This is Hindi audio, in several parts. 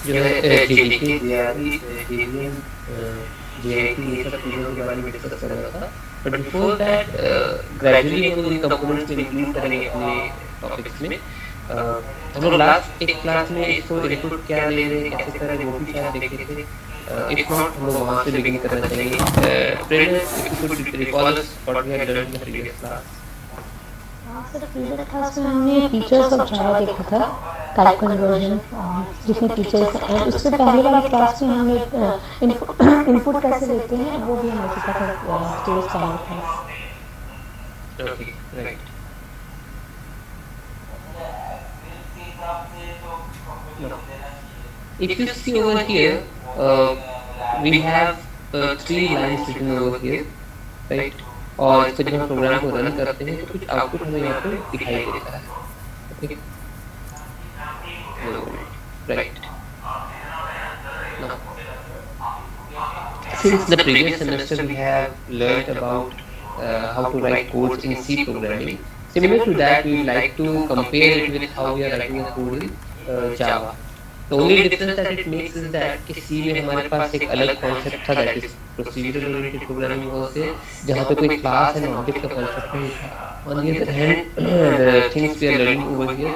जो है जेडीके, जेआरई, जेवीएम, जेआईटी, ये सब चीज़ों के बारे में डिस्कस कर रहा था। बट बिफोर दैट ग्रेजुअली हम लोग इन कंपोनेंट्स को इंक्लूड करेंगे अपने टॉपिक्स में। हम लोग लास्ट एक क्लास में इसको इनपुट क्या ले रहे हैं, कैसे कर रहे हैं, वो भी शायद देखे थे। इफ नॉट हम लोग वहाँ से बिगिन करना चाहेंगे। Prerna, if you could recall us what we had learn in the previous class. हाँ सर, प्रीवियस क्लास में हमने फीचर्स ऑफ जावा देखा था, टाइप कन्वर्जन, जिसमें फीचर्स हैं। और उससे पहले वाली क्लास में हमने इनपुट कैसे लेते हैं वो भी हमने सीखा था, stage time class. Okay, right. Now, if you see over here, we have three lines written over here, right? और इसको जब हम प्रोग्राम को रन करते हैं तो कुछ आउटपुट हमें यहाँ पे दिखाई देता है, okay, right. Now, since the previous semester we have learned about how to write codes in C programming, similar to that we would like to compare it with how we are writing a code in Java. The only difference that it makes is that कि C में हमारे पास एक अलग कॉन्सेप्ट था, that is procedural oriented programming was there, जहाँ पे कोई क्लास एंड ऑब्जेक्ट का कॉन्सेप्ट नहीं था. On the other hand, the things we are learning over here,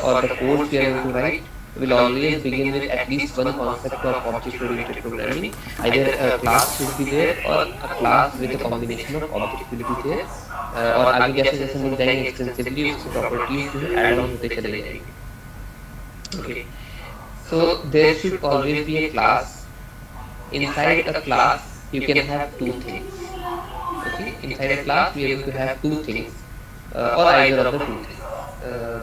or the codes we are going to write, will always begin with at least one concept of object oriented programming. Either a class should be there or a class with a combination of objects will be there. और आगे जैसे जैसे हम लोग जाएंगे एक्सटेंसिवली उसकी प्रॉपर्टीज जो है ऐड ऑन होते चले जाएंगे. Okay. So there should always be a class. Inside a class, you can have two things. Okay, inside a class, we are going to have two things, or either of the two things.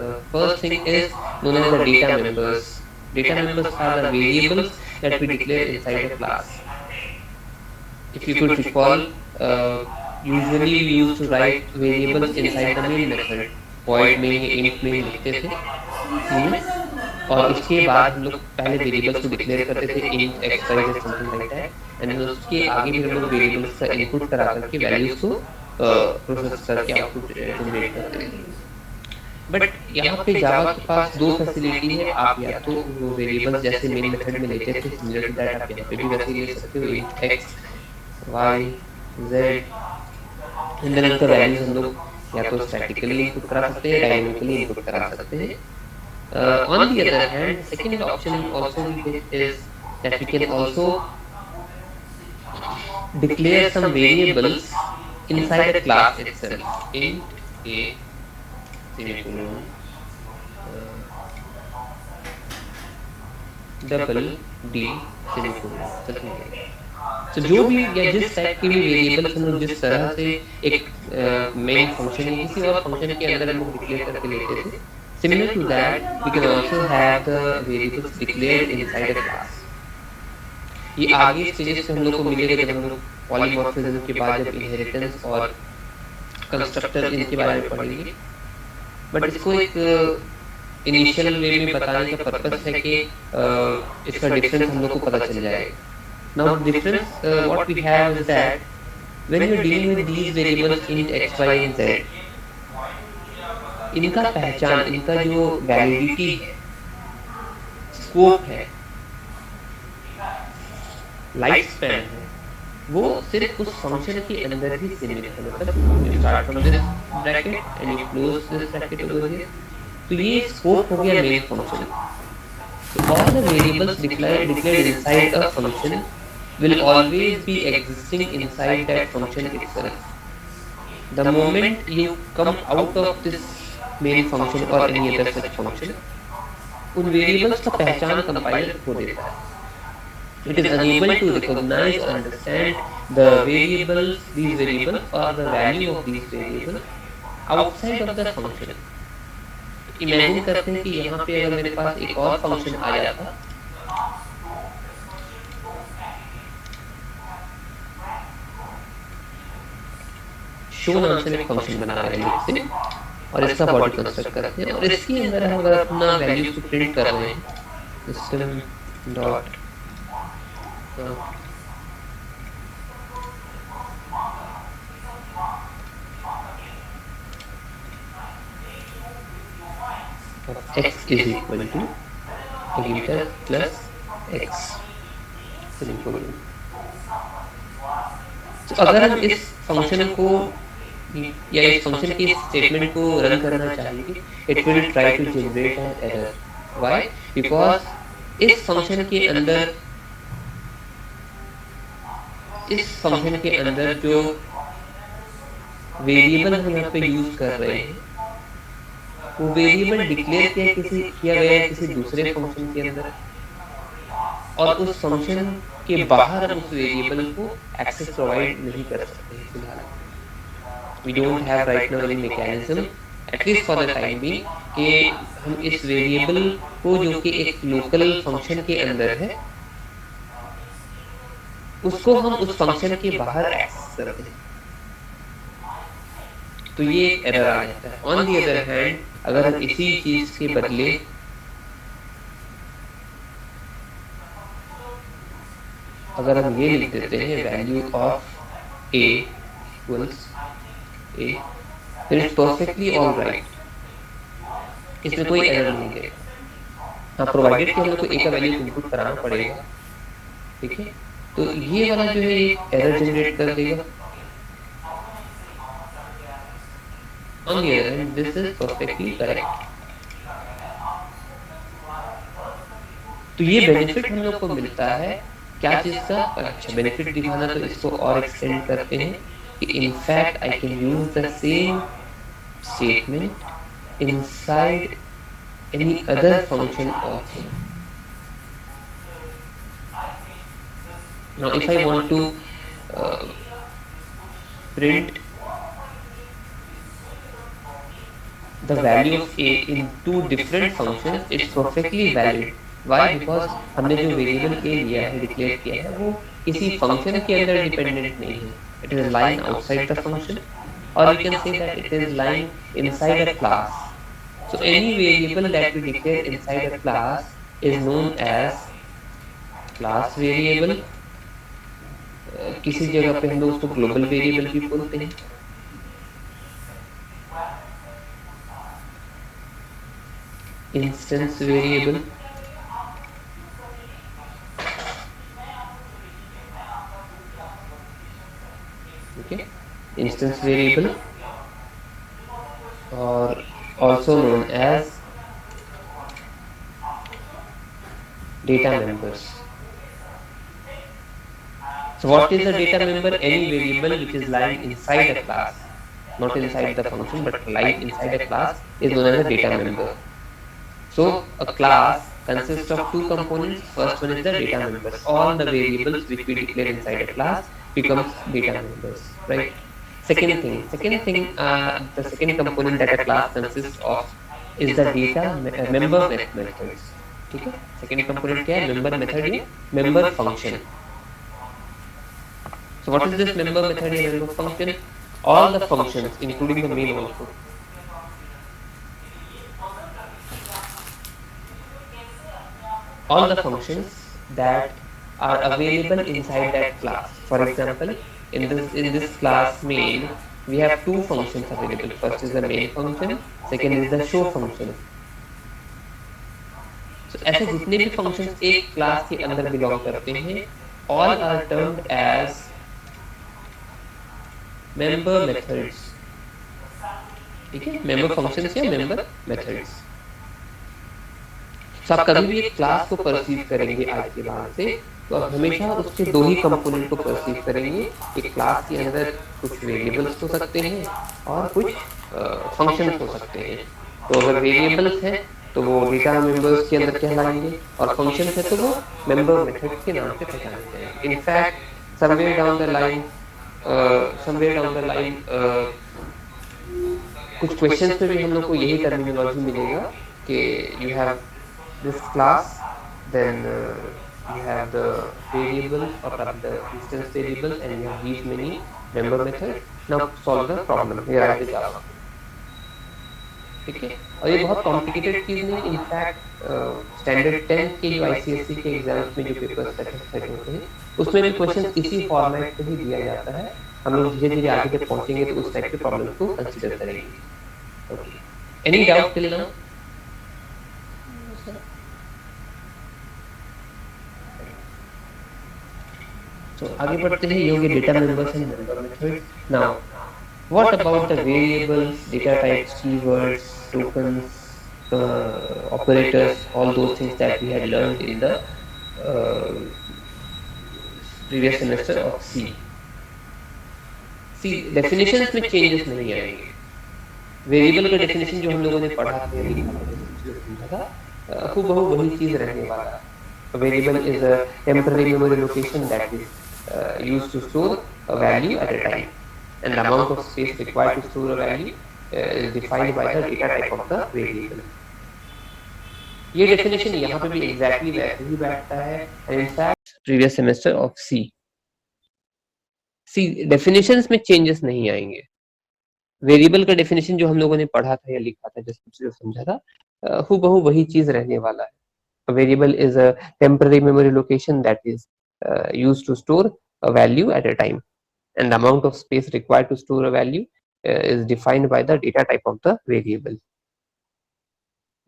The first thing is known as the data members. Data members are the variables that we declare inside a class. If you could recall, usually we used to write variables inside the main method. Void main, int main लिखते थे. और उसके बाद हम लोग पहले वेरिएबल्स को डिक्लेयर करते थे, int x y z something like that, and उसके आगे फिर हम लोग वेरिएबल्स का इनपुट करा करके वैल्यूज को प्रोसेस करके आउटपुट जनरेट करते थे. बट यहाँ पे जावा के पास दो फैसिलिटी है. आप या तो वो वेरिएबल्स जैसे मेन मेथड में लेते थे, सिमिलर टू दैट आप यहाँ पे भी वैसे ले सकते हो, int x y z, and then उनका वैल्यूज हम लोग या तो स्टैटिकली इनपुट करा सकते हैं, डायनेमिकली इनपुट करा सकते हैं. On the other hand, the second option also is that we can also declare some variables inside a class itself. Int a semicolon double d semicolon something like that. So जो भी या जिस टाइप के भी वेरिएबल्स हम लोग जिस तरह से एक मेन फंक्शन या किसी और फंक्शन के अंदर हम लोग डिक्लेयर करके लेते थे, similar to that, we can also have the variables declared inside a class. ये आगे स्टेजेस पे हम लोग को मिलेगा जब हम लोग पॉलीमॉर्फिज्म के बाद जब इनहेरिटेंस और कंस्ट्रक्टर इनके बारे में पढ़ेंगे. बट इसको एक इनिशियल वे में बताने का पर्पस है कि इसका डिफरेंस हम लोग को पता चल जाएगा. Now difference what we have is that when you are dealing with these variables in x y and z, इनका पहचान, इनका जो वैलिडिटी है, स्कोप है, लाइफ स्पैन है, वो सिर्फ उस फंक्शन के अंदर ही सीमित है. मतलब you start from this bracket and you close this bracket over here. तो ये स्कोप हो गया main function. So all the variables declared inside a function will always be existing inside that function itself. The moment you come out of this main function or any other such function, उन variables का पहचान compiler खो देता है. It is unable to recognize or understand the variables, these variables or the value of these variables outside of the function. Imagine करते हैं कि यहाँ पे अगर मेरे पास एक और फंक्शन आ जाता, शो नाम से एक फंक्शन बना रहे हैं से, और इसका बॉडी कंस्ट्रक्ट करते हैं, और इसके अंदर हम अगर अपना वैल्यूज को प्रिंट कर रहे हैं, system dot x is equal to inter plus x semicolon. तो अगर हम इस फंक्शन को या इस फंक्शन के स्टेटमेंट को रन करना चाहेंगे, it will try to generate an error. Why? Because इस फंक्शन के अंदर जो वेरिएबल हम यहाँ पे यूज कर रहे हैं वो वेरिएबल डिक्लेयर किया गया है किसी दूसरे फंक्शन के अंदर, और उस फंक्शन के बाहर हम उस वेरिएबल को एक्सेस प्रोवाइड नहीं कर सकते फिलहाल। We don't have right now any mechanism at least for the time being कि हम इस वेरिएबल को जो कि एक लोकल फंक्शन के अंदर है उसको हम उस फंक्शन के बाहर एक्सेस करते हैं। तो ये एक एरर आ जाता है। ऑन दी अदर हैंड अगर हम इसी चीज के बदले अगर हम ये लिख देते हैं value of A equals a, then it's perfectly all right, इसमें कोई एरर नहीं देगा। हाँ, प्रोवाइडेड कि हम लोग को ए का वैल्यू इनपुट कराना पड़ेगा, ठीक है। तो ये वाला जो है एक एरर जनरेट कर देगा। On the other hand, this is perfectly correct। तो ये बेनिफिट हम लोग को मिलता है क्या चीज का? अच्छा, बेनिफिट दिखाना तो इसको और एक्सटेंड करते हैं कि in fact I can use the same statement inside any other function also। Now if I want to print the value of a in two different functions, it's perfectly valid। Why? Because हमने जो वेरिएबल a लिया है, डिक्लेयर किया है, वो किसी फंक्शन के अंदर डिपेंडेंट नहीं है। It is lying outside the function, or we can say that it is lying inside a class। So any variable that we declare inside a class is known as class variable। किसी जगह पे हम लोग उसको ग्लोबल वेरिएबल भी बोलते हैं। Instance variable, okay, instance variable, or also known as data members। So what is a data member? Any variable which is lying inside a class, not inside the function but lying inside a class, is known as a data member। So a class consists of two components. First one is the data members. All the variables which we declare inside a class becomes data members, right? Second thing, the second component that a class consists of is the data member methods। ठीक है, second component क्या है? member method या member function। So what is this member method या member function? All the functions including the main also, all the functions that are available inside that class। For example, in this class main, we have two functions available। First is the main function, second is the show function। So ऐसे जितने भी functions एक class के अंदर belong करते हैं, all are termed as member methods। ठीक है, member functions या member methods। तो आप कभी भी एक क्लास को परसीव करेंगे आज के बाद से, तो आप हमेशा उसके दो ही कंपोनेंट को परसीव करेंगे। एक क्लास के अंदर कुछ वेरिएबल्स हो सकते हैं और कुछ फंक्शंस हो सकते हैं। तो अगर वेरिएबल्स हैं तो वो डेटा मेंबर्स के अंदर कहलाएंगे, और फंक्शंस है तो वो मेंबर मेथड के नाम से पहचाने जाएंगे। In fact somewhere down the line कुछ क्वेश्चंस में भी हम लोग को यही टर्मिनोलॉजी मिलेगा कि you have this class, then you have the variables or the instance variables, and you have these many member methods। now solve the problem, here I will Java। ठीक है, और ये बहुत कॉम्प्लिकेटेड चीज नहीं। इनफैक्ट स्टैंडर्ड 10 के जो आईसीएसई के एग्जाम्स में जो पेपर्स सेट होते हैं उसमें भी क्वेश्चन इसी फॉर्मेट पे ही दिया जाता है। हम लोग धीरे धीरे आगे जब पहुंचेंगे तो उस टाइप के प्रॉब्लम को कंसीडर करेंगे। Okay, any doubt till now? तो आगे बढ़ते हैं, ये हो गए data members and member methods. Now what about the variables, data types, keywords, tokens, operators, all those things that we had learned in the previous semester of C. C definitions में चेंजेस नहीं आएंगे। वेरिएबल का डेफिनेशन जो हम लोगों ने पढ़ा था या लिखा था, जैसे पिछले समझा था, हूबहू वही चीज रहने वाला है। Variable is a temporary memory location that is used to store a value at a time, and the amount of space required to store a value is defined by the data type of the variable. ये डेफिनेशन यहाँ पे भी एग्जैक्टली वैसे ही बैठता है, and in fact previous semester of C definitions में चेंजेस नहीं आएंगे। वेरिएबल का डेफिनेशन जो हम लोगों ने पढ़ा था या लिखा था, जैसे जो समझा था, हूबहू वही चीज रहने वाला है। Variable is a temporary memory location that is used to store a value at a time, and the amount of space required to store a value is defined by the data type of the variable.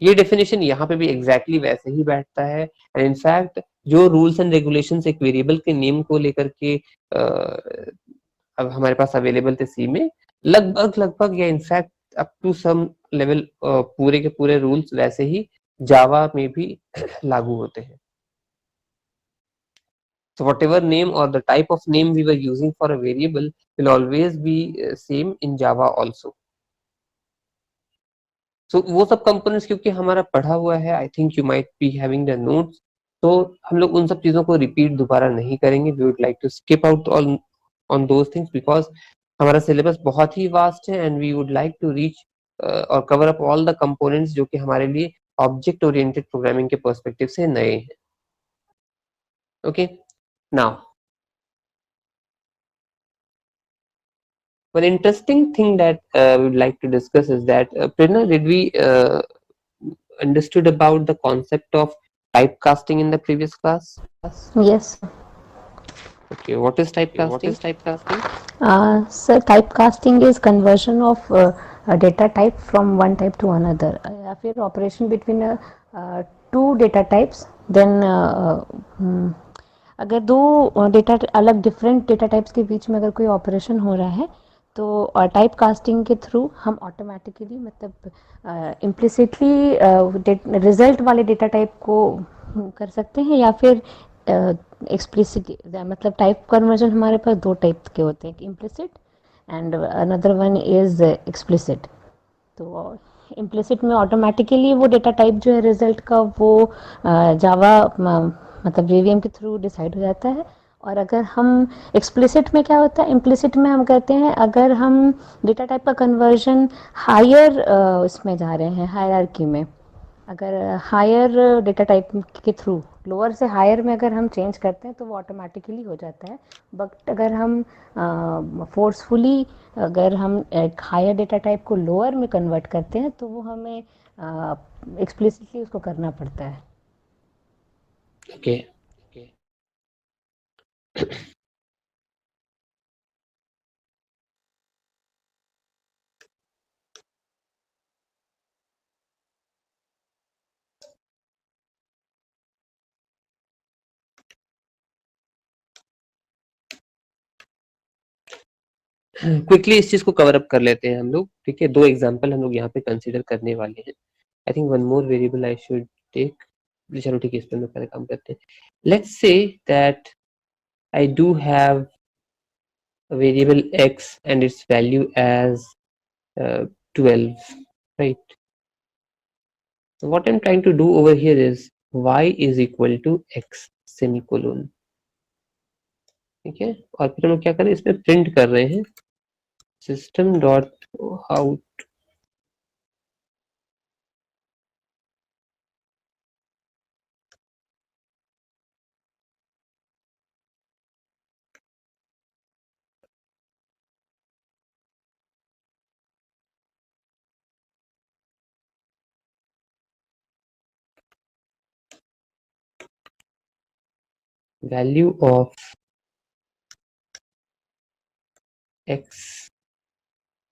ये डेफिनेशन यहाँ पे भी एग्जैक्टली वैसे ही बैठता है, एंड इनफैक्ट जो रूल्स एंड रेगुलेशंस एक वेरिएबल के नेम को लेकर के अब हमारे पास अवेलेबल थे सी में, लगभग या in fact up to some level पूरे के पूरे रूल्स वैसे ही जावा में भी लागू होते हैं। So whatever name or the type of name we were using for a variable will always be same in Java also. So वो सब components क्योंकि हमारा पढ़ा हुआ है, I think you might be having the notes, तो हम लोग उन सब चीजों को रिपीट दोबारा नहीं करेंगे। We would like to skip out on those things because हमारा सिलेबस बहुत ही वास्ट है, and we would like to reach और cover up all the components जो कि हमारे लिए ऑब्जेक्ट ओरिएंटेड प्रोग्रामिंग के पर्सपेक्टिव से नए हैं। Okay, now one interesting thing that we would like to discuss is that Prerna, did we understood about the concept of typecasting in the previous class? Yes. Okay, what is typecasting? So typecasting is conversion of a data type from one type to another, या फिर operation between two data types. Then अगर दो डेटा अलग डिफरेंट डेटा टाइप्स के बीच में अगर कोई ऑपरेशन हो रहा है तो टाइप कास्टिंग के थ्रू हम ऑटोमेटिकली मतलब इम्प्लिसिटली रिजल्ट वाले डेटा टाइप को कर सकते हैं, या फिर एक्सप्लिसिट मतलब टाइप कन्वर्जन हमारे पास दो टाइप के होते हैं, implicit and another one is explicit. तो इम्प्लिसिट में ऑटोमेटिकली वो डेटा टाइप जो है रिजल्ट का वो जावा मतलब जेवीएम के थ्रू डिसाइड हो जाता है। और अगर हम एक्सप्लिसिट में क्या होता है, इम्प्लिसिट में हम कहते हैं अगर हम डेटा टाइप का कन्वर्जन हायर इसमें जा रहे हैं हायरार्की में, अगर हायर डेटा टाइप के थ्रू लोअर से हायर में अगर हम चेंज करते हैं तो वो ऑटोमेटिकली हो जाता है। बट अगर हम फोर्सफुली अगर हम एक हायर डेटा टाइप को लोअर में कन्वर्ट करते हैं तो वो हमें एक्सप्लिसिटली उसको करना पड़ता है। Okay. क्विकली इस चीज को कवर अप कर लेते हैं हम लोग, ठीक है। दो एग्जांपल हम लोग यहाँ पे कंसीडर करने वाले हैं। I think one more variable I should take, चलो ठीक है, इस पे हम लोग पहले काम करते हैं। Let's say that I do have a variable x and its value as 12, right? So what I'm trying to do over here is y is equal to x semicolon, ठीक है। और फिर हम लोग क्या कर रहे हैं, इसमें प्रिंट कर रहे हैं system dot out value of x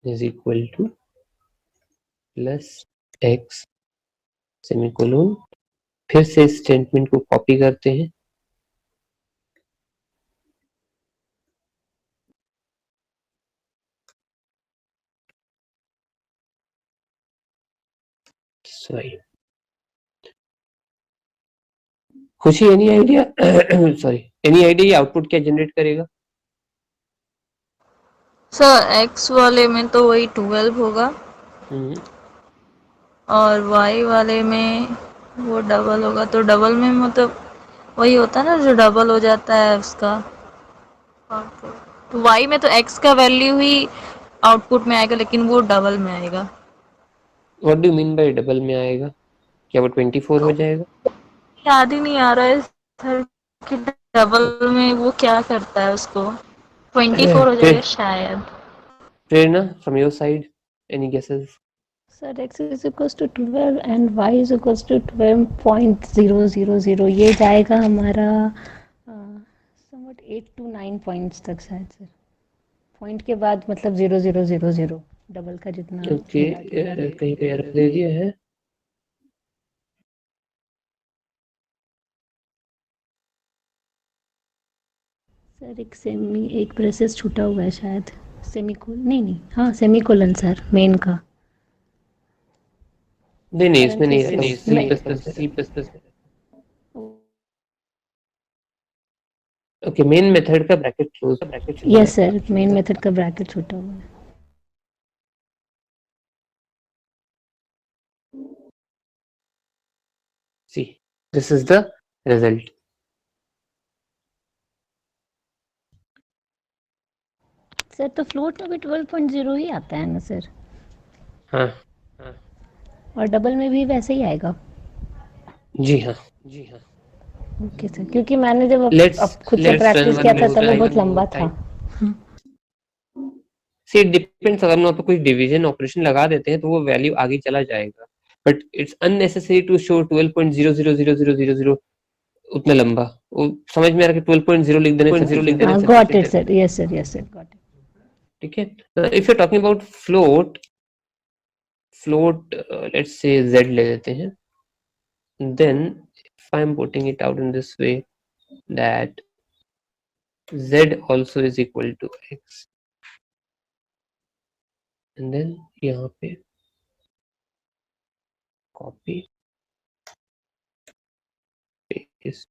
is equal to plus x semicolon. फिर से स्टेटमेंट को कॉपी करते हैं, XY. खुशी, any idea? Sorry, any idea ये आउटपुट क्या जनरेट करेगा? सर एक्स वाले में तो वही 12 होगा हम्म, और वाई वाले में वो डबल होगा, तो डबल में मतलब वही होता है ना जो डबल हो जाता है उसका आउटपुट। तो वाई में तो एक्स का वैल्यू ही आउटपुट में आएगा, लेकिन वो डबल में आएगा। What do you mean by double में आएगा? क्या वो 24 हो जाएगा? याद ही नहीं आ रहा है सर कि डबल में वो क्या करता है उसको। 24 हो जाएगा फिर शायद। Prerna, from your side, any guesses? Sir x is equals to 12 and y is equals to 12.000, ये जाएगा हमारा समवट 8 to 9 पॉइंट्स तक शायद सर। पॉइंट के बाद मतलब 0000, डबल का जितना ओके, मिला जुला। कहीं पे एरर दे दिया है? सर एक ब्रेसेस छूटा हुआ है शायद। नहीं, हाँ सेमीकोलन सर, मेन का। नहीं नहीं, इसमें नहीं रहता, वो पैरेंथेसिस सी में। प्लस प्लस में रहता। ओके, मेन मेथड का ब्रैकेट क्लोज हुआ है। यस सर, मेन मेथड का ब्रैकेट छूटा हुआ है। See, this is the result. Sir तो फ्लोट में भी 12.0 ही आता है ना सर, हाँ और डबल में भी वैसे ही आएगा। जी हाँ। ओके सर, क्योंकि मैंने जब लेट्स अब खुद से लेट्स रन प्रैक्टिस वन किया था मोर तब वो बहुत टाइम। लंबा था। सी, इट डिपेंड्स, अगर हम वहाँ पे कुछ डिवीजन ऑपरेशन लगा देते हैं तो वो वैल्यू आगे चला जाएगा, but it's unnecessary to show 12.00000 उतना लंबा। वो समझ में आ रहा है कि 12.0 लिख देना सफिशिएंट है। हाँ got it sir, yes sir got it. ठीक है, if you talking about float, let's say z ले लेते हैं, then if I'm putting it out in this way that z also is equal to x, and then यहाँ पे copy paste,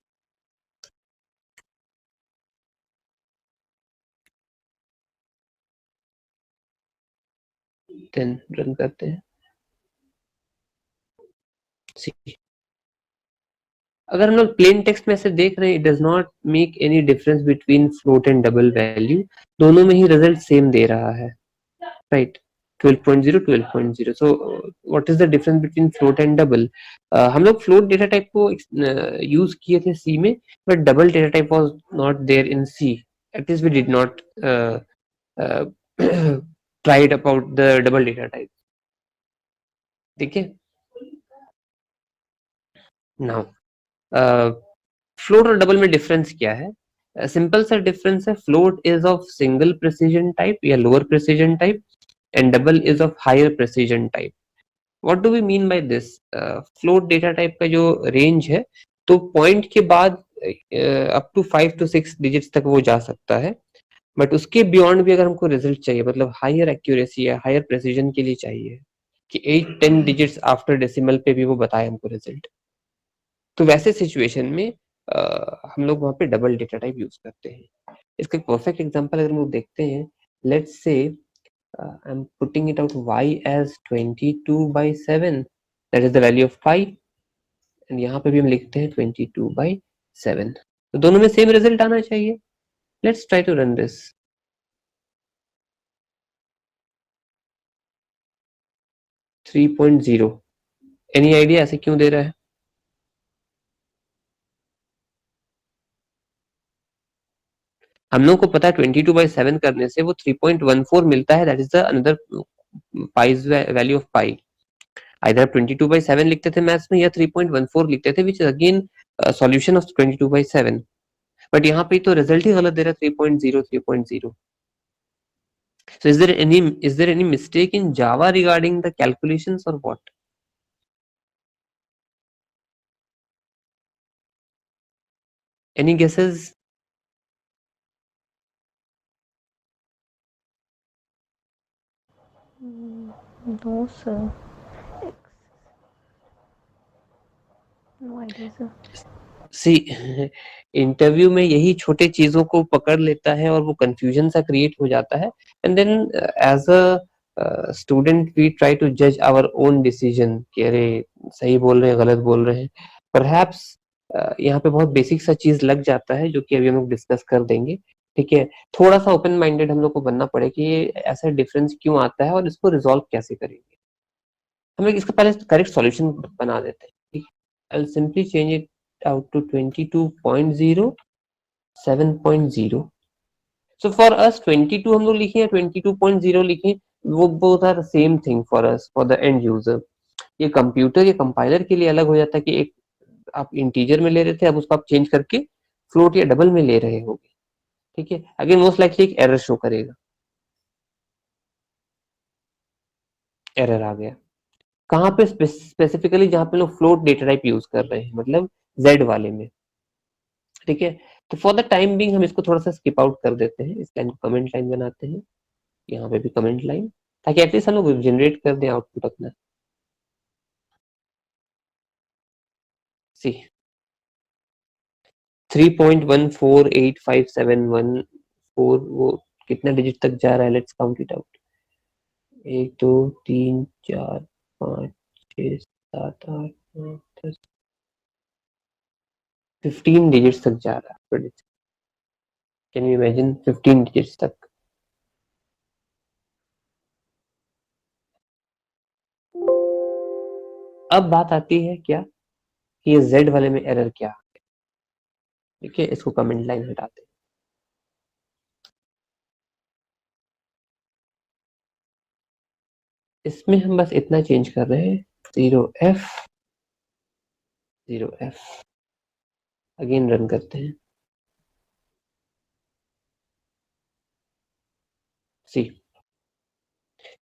then run करते हैं। See, अगर हम लोग प्लेन टेक्स्ट में ऐसे देख रहे हैं, it does not make any difference between float and double value, दोनों में ही रिजल्ट सेम दे रहा है, right? 12.0 12.0, so what is the difference between float and double? हम लोग फ्लोट डेटा टाइप को यूज किए थे सी में, but double data type was not there in C, at least we did not tried about the double data type. ठीक है, नाउ फ्लोट और डबल में डिफरेंस क्या है? सिंपल सा डिफरेंस है, float is of single precision type या lower precision type, and double is of higher precision type. What do we mean by this? Float data type का जो रेंज है, तो पॉइंट के बाद अप टू 5 to 6 डिजिट्स तक वो जा सकता है, बट उसके बियॉन्ड भी अगर हमको रिजल्ट चाहिए, मतलब हायर एक्यूरेसी या हायर प्रिसिजन के लिए चाहिए कि 8-10 डिजिट्स आफ्टर डेसिमल पे भी वो बताए हमको रिजल्ट, तो वैसे सिचुएशन में हम लोग वहाँ पे डबल डेटा टाइप यूज करते हैं। इसका एक परफेक्ट एग्जांपल अगर हम लोग देखते हैं, let's say I am putting it out y as 22/7, that is the value of pi, and यहाँ पे भी हम लिखते हैं 22/7, तो दोनों में सेम रिजल्ट आना चाहिए। Let's try to run this. 3.0, any idea ऐसे क्यों दे रहा है? हम लोग को पता है 22/7 करने से वो 3.14 मिलता है, that is the another pies value of pi. Either 22/7 लिखते थे मैथ्स में या 3.14 लिखते थे, which is again solution of 22/7, but यहाँ पे तो रिजल्ट ही गलत दे रहा है, 3.0 3.0। So is there any mistake in Java regarding the calculations or what? Any guesses? No sir. No idea sir. C interview में यही छोटे चीजों को पकड़ लेता है और वो कंफ्यूजन सा क्रिएट हो जाता है, and then as a student we try to जज आवर ओन डिसीजन कि अरे सही बोल रहे हैं गलत बोल रहे हैं। परहैप्स यहाँ पे बहुत बेसिक सा चीज लग जाता है जो कि अभी हम लोग डिस्कस कर देंगे। ठीक है, थोड़ा सा ओपन माइंडेड हम लोग को बनना पड़े कि ये ऐसा डिफरेंस क्यों आता है और इसको रिजॉल्व कैसे करेंगे। हम लोग इसका पहले करेक्ट सॉल्यूशन बना देते हैं। ठीक है, I'll simply change it out to 22.0 7.0। so for us 22 हम लोग लिखे या 22.0 लिखे, वो both are same thing for us for the end user। ये कंप्यूटर या कंपाइलर के लिए अलग हो जाता है कि एक आप इंटीजर में ले रहे थे, अब उसको आप चेंज करके फ्लोट या डबल में ले रहे होगे। ठीक है, अगेन मोस्ट लाइकली एक एरर शो करेगा, एरर आ गया कहाँ पे स्पेसिफिकली, जहाँ पे लोग फ्लोट डेटा टाइप यूज कर रहे हैं, मतलब जेड वाले में। ठीक है, तो फॉर द टाइम बिंग हम इसको थोड़ा सा स्किप आउट कर देते हैं, इस लाइन को कमेंट लाइन बनाते हैं, यहाँ पे भी कमेंट लाइन, ताकि एटलीस्ट हम लोग जनरेट कर दें आउटपुट अपना। सी 3.148571 वो कितना डिजिट तक जा रहा है, let's count it out. 1 2 3 4 5 6 7 8 9 10 15 digits तक जा रहा है। कैन यू इमेजिन 15 डिजिट्स तक। अब बात आती है क्या कि ये जेड वाले में एरर क्या है। ठीक है, इसको कमेंट लाइन हटाते हैं। इसमें हम बस इतना चेंज कर रहे हैं, 0f 0f। अगेन रन करते हैं। सी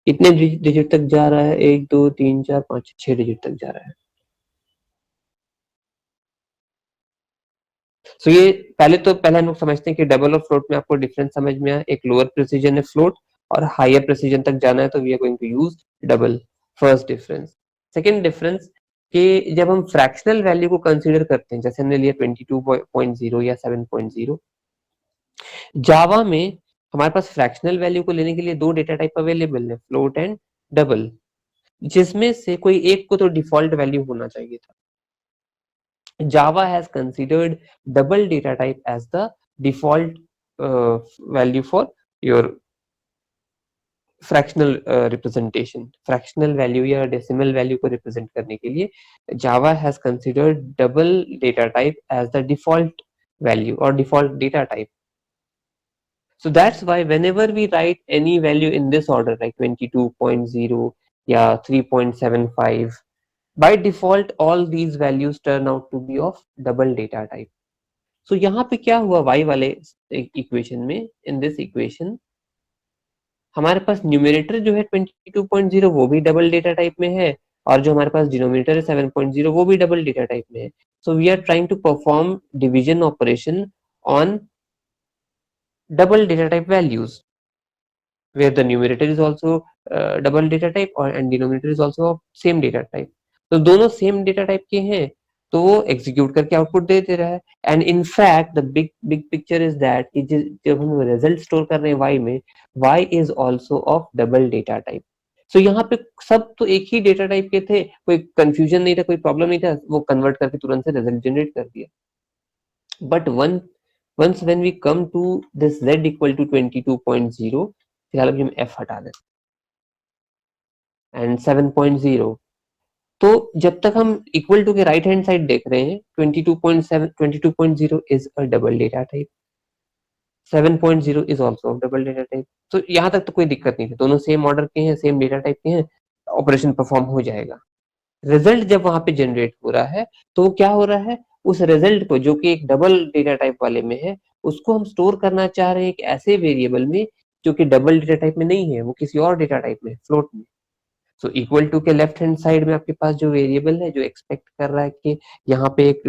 कितने डिजिट तक जा रहा है, 1 2 3 4 5 6 डिजिट तक जा रहा है। सो ये पहले हम लोग समझते हैं कि डबल और फ्लोट में आपको डिफरेंस समझ में आया। एक लोअर प्रिसीजन है फ्लोट और हायर प्रिसीजन तक जाना है तो we are going to use double. First difference. Second difference कि जब हम फ्रैक्शनल वैल्यू को कंसीडर करते हैं, जैसे हमने लिया 22.0 या 7.0, जावा में हमारे पास फ्रैक्शनल वैल्यू को लेने के लिए दो डेटा टाइप अवेलेबल है, फ्लोट एंड डबल, जिसमें से कोई एक को तो डिफॉल्ट वैल्यू होना चाहिए था। Java has considered double data type as the default value for your fractional representation। fractional value या decimal value को represent करने के लिए Java has considered double data type as the default value or default data type। So that's why whenever we write any value in this order like 22.0 या 3.75, by default all these values turn out to be of double data type। सो यहाँ पे क्या हुआ y वाले इक्वेशन में, इन दिस इक्वेशन हमारे पास न्यूमरेटर जो है 22.0 वो भी डबल डेटा टाइप में है, और जो हमारे पास डिनोमिनेटर है 7.0 वो भी डबल डेटा टाइप में है। So we are trying to perform division operation on double data type values where the numerator is also double data type and denominator is also of same data type। तो दोनों सेम डेटा टाइप के हैं तो वो एग्जीक्यूट करके आउटपुट दे रहा है। And in fact the big big picture is that कि जब हम रिजल्ट स्टोर कर रहे हैं y में, y is also of double data type. So यहाँ पे सब तो एक ही डेटा टाइप के थे, कोई कंफ्यूजन नहीं था, कोई प्रॉब्लम नहीं था, वो कन्वर्ट करके तुरंत से रिजल्ट जनरेट कर दिया। But once when we come to this z equal to 22.0, फिलहाल अभी हम f हटा दें एंड 7.0, तो जब तक हम इक्वल टू के राइट हैंड साइड देख रहे हैं 22.7 22.0 is a double data type, 7.0 is also double data type. तो यहाँ तक तो कोई दिक्कत नहीं है, दोनों सेम ऑर्डर के हैं, सेम डेटा टाइप के हैं, ऑपरेशन परफॉर्म हो जाएगा। रिजल्ट जब वहां पे जनरेट हो रहा है तो वो क्या हो रहा है, उस रिजल्ट को जो कि एक डबल डेटा टाइप वाले में है उसको हम स्टोर करना चाह रहे हैं एक ऐसे वेरिएबल में जो कि डबल डेटा टाइप में नहीं है, वो किसी और डेटा टाइप में, फ्लोट में। सो इक्वल टू के लेफ्ट हैंड साइड में आपके पास जो वेरिएबल है जो एक्सपेक्ट कर रहा है कि यहाँ पे एक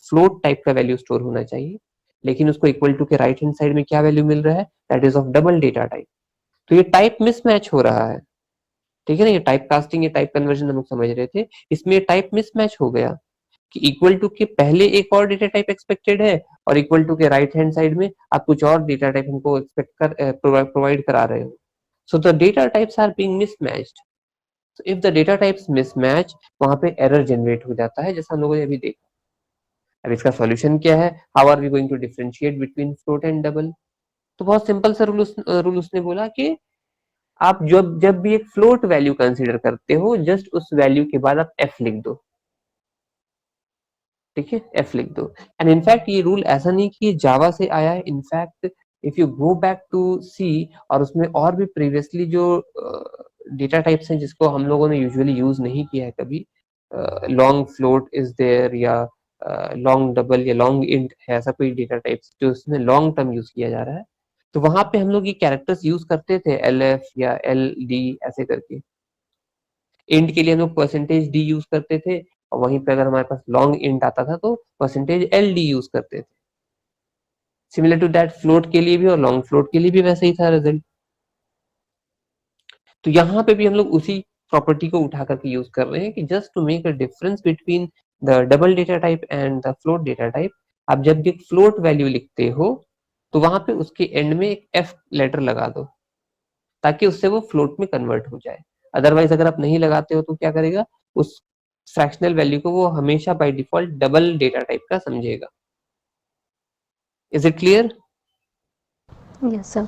फ्लोट टाइप का वैल्यू स्टोर होना चाहिए, लेकिन उसको इक्वल टू के राइट हैंड साइड में क्या वैल्यू मिल रहा है, that is of double data type. तो ये टाइप मिसमैच हो रहा है। ठीक है ना, ये टाइप कास्टिंग, ये टाइप कन्वर्जन हम लोग समझ रहे थे, इसमें टाइप मिसमैच हो गया। कि इक्वल टू के पहले एक और डेटा टाइप एक्सपेक्टेड है और इक्वल टू के राइट हैंड साइड में आप कुछ और डेटा टाइप हमको एक्सपेक्ट कर प्रोवाइड करा रहे हो. So the data types are being mismatched. So if the data types mismatch, वहां पे एरर जनरेट हो जाता है, जैसा हम लोगों ने अभी देखा. अब इसका सॉल्यूशन क्या है? How are we going to differentiate between float and double? तो बहुत सिंपल सा रूल उसने बोला कि आप जब जब भी एक फ्लोट वैल्यू कंसीडर करते हो, जस्ट उस वैल्यू के बाद आप एफ लिख दो. ठीक है, एफ लिख दो. एंड इनफैक्ट ये रूल ऐसा नहीं कि जावा से आया है. In fact if you go back to C, और उसमें और भी प्रीवियसली जो डेटा टाइप्स हैं जिसको हम लोगों ने यूजुअली यूज नहीं किया है कभी, लॉन्ग फ्लोट इज देयर, या लॉन्ग डबल या लॉन्ग इंट है, ऐसा कोई डेटा टाइप्स जो उसमें लॉन्ग टर्म यूज किया जा रहा है, तो वहां पे हम लोग ये कैरेक्टर्स यूज करते थे, एल एफ या एल डी ऐसे करके. इंट के लिए हम लोग परसेंटेज डी यूज करते थे, और वहीं पे अगर हमारे पास लॉन्ग इंट आता था तो परसेंटेज एल डी यूज करते थे. सिमिलर टू दैट फ्लोट के लिए भी और लॉन्ग फ्लोट के लिए भी वैसे ही था रिजल्ट. तो यहाँ पे भी हम लोग उसी प्रॉपर्टी को उठा करके यूज कर रहे हैं कि just to make a difference between the double data type and the float data type, आप जब भी फ्लोट वैल्यू लिखते हो तो वहां पे उसके एंड में एक एफ लेटर लगा दो, ताकि उससे वो फ्लोट में कन्वर्ट हो जाए. अदरवाइज अगर आप नहीं लगाते हो तो क्या करेगा, उस फ्रैक्शनल वैल्यू को वो हमेशा by default double data type का समझेगा. Is it clear? Yes sir.